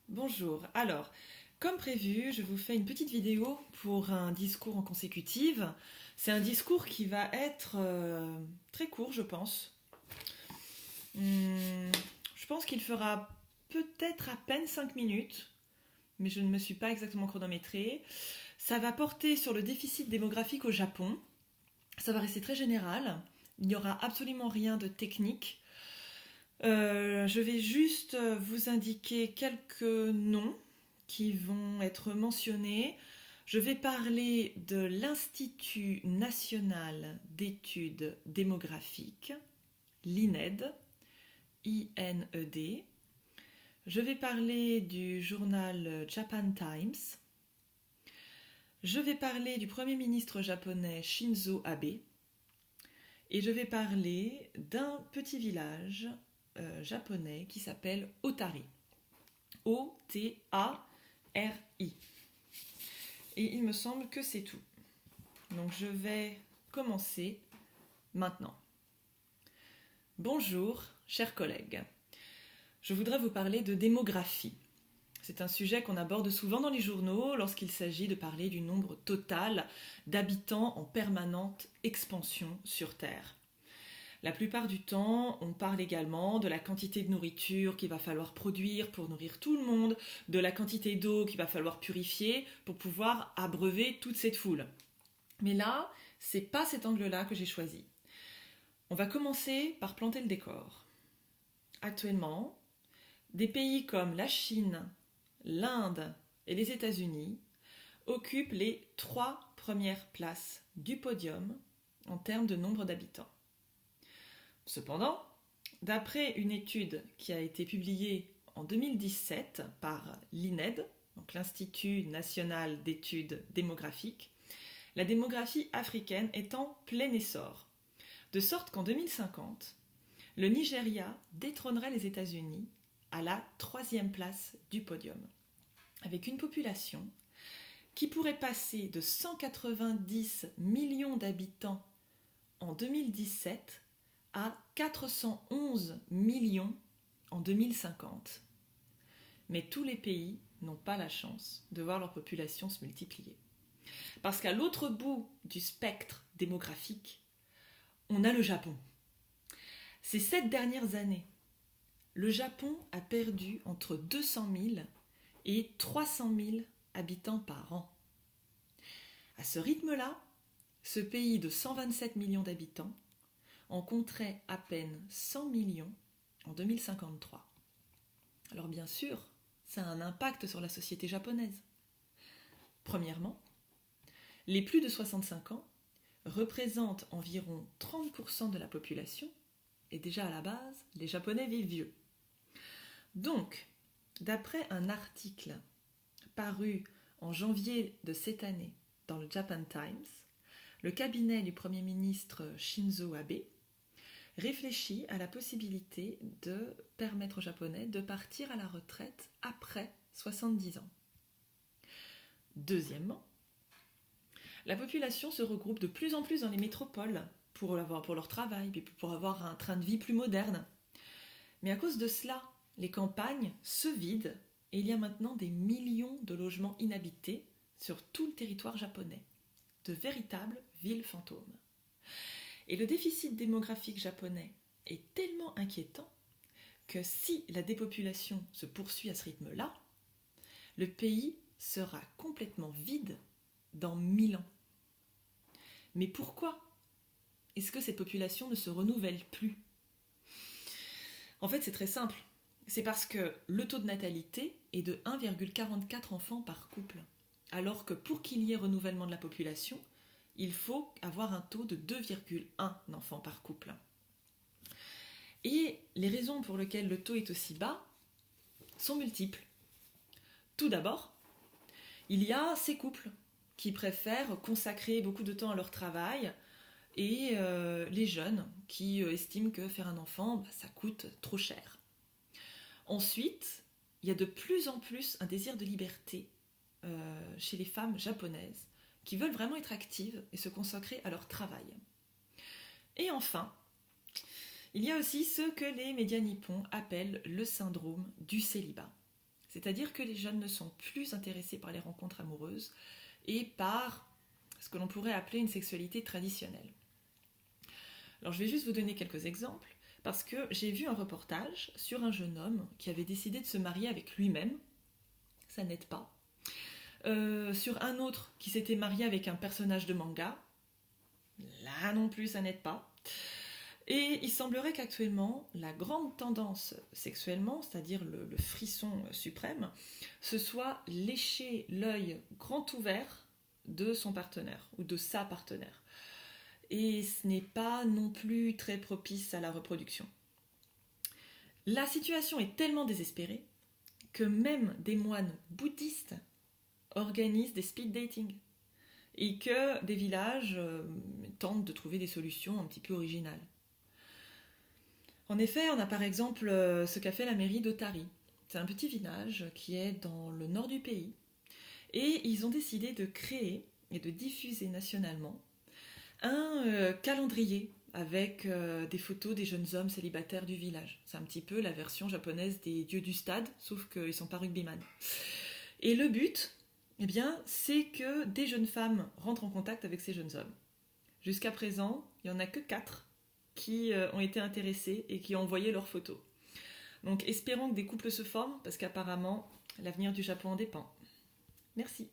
Bonjour. Alors, comme prévu, je vous fais une petite vidéo pour un discours en consécutive. C'est un discours qui va être très court, je pense. Je pense qu'il fera peut-être à peine 5 minutes, mais je ne me suis pas exactement chronométrée. Ça va porter sur le déficit démographique au Japon. Ça va rester très général. Il n'y aura absolument rien de technique. Je vais juste vous indiquer quelques noms qui vont être mentionnés. Je vais parler de l'Institut national d'études démographiques, l'INED, INED. Je vais parler du journal Japan Times. Je vais parler du Premier ministre japonais Shinzo Abe. Et je vais parler d'un petit village japonais qui s'appelle Otari. O-T-A-R-I. Et il me semble que c'est tout. Donc je vais commencer maintenant. Bonjour, chers collègues. Je voudrais vous parler de démographie. C'est un sujet qu'on aborde souvent dans les journaux lorsqu'il s'agit de parler du nombre total d'habitants en permanente expansion sur Terre. La plupart du temps, on parle également de la quantité de nourriture qu'il va falloir produire pour nourrir tout le monde, de la quantité d'eau qu'il va falloir purifier pour pouvoir abreuver toute cette foule. Mais là, c'est pas cet angle-là que j'ai choisi. On va commencer par planter le décor. Actuellement, des pays comme la Chine, l'Inde et les États-Unis occupent les 3 premières places du podium en termes de nombre d'habitants. Cependant, d'après une étude qui a été publiée en 2017 par l'INED, donc l'Institut national d'études démographiques, la démographie africaine est en plein essor, de sorte qu'en 2050, le Nigeria détrônerait les États-Unis à la 3e place du podium, avec une population qui pourrait passer de 190 millions d'habitants en 2017 à 411 millions en 2050. Mais tous les pays n'ont pas la chance de voir leur population se multiplier. Parce qu'à l'autre bout du spectre démographique, on a le Japon. Ces 7 dernières années, le Japon a perdu entre 200 000 et 300 000 habitants par an. À ce rythme-là, ce pays de 127 millions d'habitants en compterait à peine 100 millions en 2053. Alors bien sûr, ça a un impact sur la société japonaise. Premièrement, les plus de 65 ans représentent environ 30% de la population, et déjà à la base, les Japonais vivent vieux. Donc, d'après un article paru en janvier de cette année dans le Japan Times, le cabinet du Premier ministre Shinzo Abe réfléchit à la possibilité de permettre aux Japonais de partir à la retraite après 70 ans. Deuxièmement, la population se regroupe de plus en plus dans les métropoles pour leur travail, puis pour avoir un train de vie plus moderne. Mais à cause de cela, les campagnes se vident et il y a maintenant des millions de logements inhabités sur tout le territoire japonais, de véritables villes fantômes. Et le déficit démographique japonais est tellement inquiétant que si la dépopulation se poursuit à ce rythme-là, le pays sera complètement vide dans 1000 ans. Mais pourquoi est-ce que cette population ne se renouvelle plus ? En fait, c'est très simple. C'est parce que le taux de natalité est de 1,44 enfants par couple, alors que pour qu'il y ait renouvellement de la population, il faut avoir un taux de 2,1 enfants par couple. Et les raisons pour lesquelles le taux est aussi bas sont multiples. Tout d'abord, il y a ces couples qui préfèrent consacrer beaucoup de temps à leur travail et les jeunes qui estiment que faire un enfant, ça coûte trop cher. Ensuite, il y a de plus en plus un désir de liberté chez les femmes japonaises qui veulent vraiment être actives et se consacrer à leur travail. Et enfin, il y a aussi ce que les médias nippons appellent le syndrome du célibat. C'est-à-dire que les jeunes ne sont plus intéressés par les rencontres amoureuses et par ce que l'on pourrait appeler une sexualité traditionnelle. Alors je vais juste vous donner quelques exemples, parce que j'ai vu un reportage sur un jeune homme qui avait décidé de se marier avec lui-même, ça n'aide pas. Sur un autre qui s'était marié avec un personnage de manga, là non plus ça n'aide pas. Et il semblerait qu'actuellement, la grande tendance sexuellement, c'est-à-dire le frisson suprême, ce soit lécher l'œil grand ouvert de son partenaire ou de sa partenaire. Et ce n'est pas non plus très propice à la reproduction. La situation est tellement désespérée que même des moines bouddhistes organisent des speed dating et que des villages tentent de trouver des solutions un petit peu originales. En effet, on a par exemple ce qu'a fait la mairie d'Otari. C'est un petit village qui est dans le nord du pays. Et ils ont décidé de créer et de diffuser nationalement un calendrier avec des photos des jeunes hommes célibataires du village. C'est un petit peu la version japonaise des dieux du stade, sauf qu'ils ne sont pas rugbyman. Et le but, eh bien, c'est que des jeunes femmes rentrent en contact avec ces jeunes hommes. Jusqu'à présent, il n'y en a que 4 qui ont été intéressés et qui ont envoyé leurs photos. Donc espérons que des couples se forment, parce qu'apparemment, l'avenir du Japon en dépend. Merci.